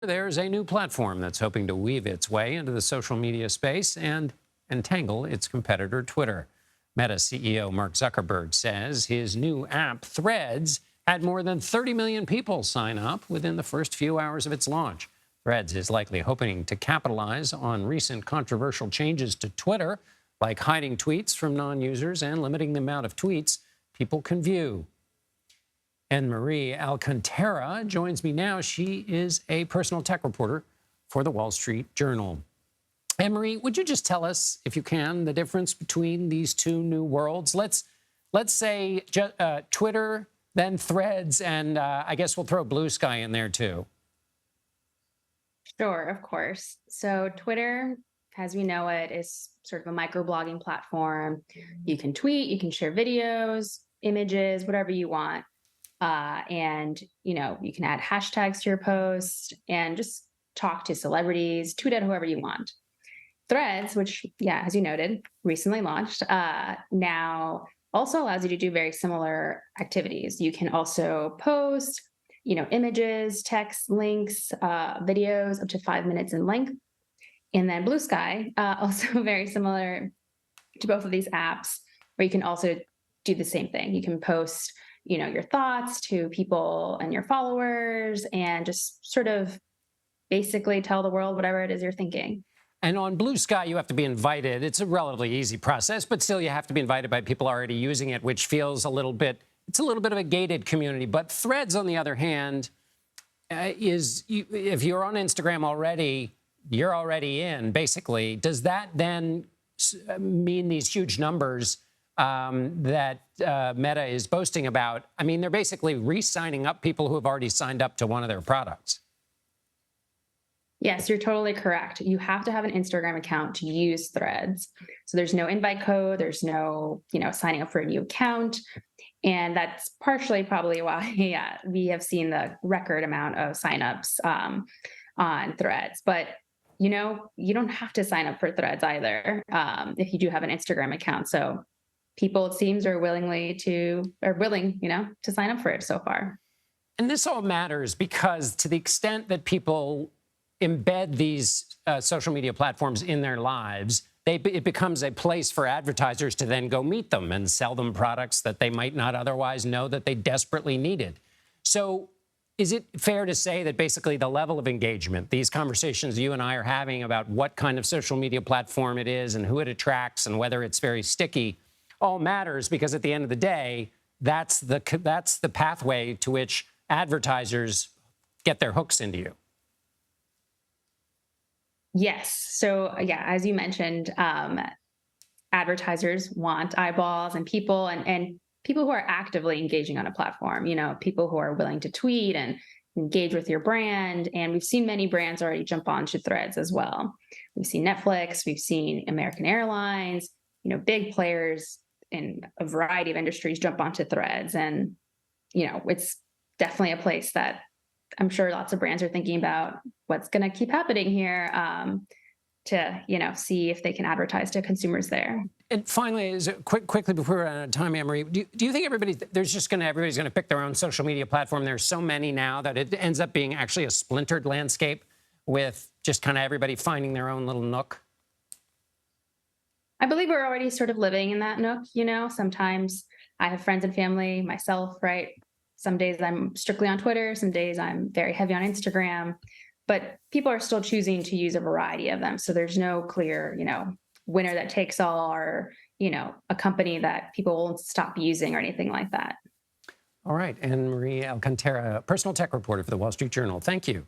There's a new platform that's hoping to weave its way into the social media space and entangle its competitor, Twitter. Meta CEO Mark Zuckerberg says his new app, Threads, had more than 30 million people sign up within the first few hours of its launch. Threads is likely hoping to capitalize on recent controversial changes to Twitter, like hiding tweets from non-users and limiting the amount of tweets people can view. Marie Alcantara joins me now. She is a personal tech reporter for the Wall Street Journal. Marie, would you just tell us, if you can, the difference between these two new worlds? Let's say Twitter, then Threads, and I guess we'll throw Blue Sky in there too. Sure, of course. So Twitter, as we know it, is sort of a microblogging platform. You can tweet, you can share videos, images, whatever you want. And, you can add hashtags to your post and just talk to celebrities, tweet at whoever you want. Threads, which, as you noted, recently launched, now also allows you to do very similar activities. You can also post, images, text, links, videos up to 5 minutes in length. And then Blue Sky, also very similar to both of these apps, where you can also do the same thing. You can post your thoughts to people and your followers and just sort of basically tell the world whatever it is you're thinking. And on Blue Sky, you have to be invited. It's a relatively easy process, but still you have to be invited by people already using it, which feels it's a little bit of a gated community. But Threads, on the other hand, if you're on Instagram already, you're already in, basically. Does that then mean these huge numbers that Meta is boasting about? I mean, they're basically re-signing up people who have already signed up to one of their products. Yes, you're totally correct. You have to have an Instagram account to use Threads. So there's no invite code. There's no, signing up for a new account. And that's partially probably why we have seen the record amount of signups on Threads. But, you don't have to sign up for Threads either if you do have an Instagram account. So people, it seems, are willing to sign up for it so far. And this all matters because to the extent that people embed these social media platforms in their lives, it becomes a place for advertisers to then go meet them and sell them products that they might not otherwise know that they desperately needed. So is it fair to say that basically the level of engagement, these conversations you and I are having about what kind of social media platform it is and who it attracts and whether it's very sticky, all matters because at the end of the day, that's the pathway to which advertisers get their hooks into you? Yes. So, as you mentioned, advertisers want eyeballs and people and people who are actively engaging on a platform, people who are willing to tweet and engage with your brand. And we've seen many brands already jump onto Threads as well. We've seen Netflix, we've seen American Airlines, big players in a variety of industries jump onto Threads. And, it's definitely a place that I'm sure lots of brands are thinking about what's going to keep happening here to, see if they can advertise to consumers there. And finally, quickly before we're out of time, Anne-Marie, do you think everybody's going to pick their own social media platform? There's so many now that it ends up being actually a splintered landscape with just kind of everybody finding their own little nook? I believe we're already sort of living in that nook, Sometimes I have friends and family, myself, right? Some days I'm strictly on Twitter. Some days I'm very heavy on Instagram. But people are still choosing to use a variety of them. So there's no clear, winner that takes all or, a company that people won't stop using or anything like that. All right. Anne-Marie Alcantara, personal tech reporter for the Wall Street Journal. Thank you.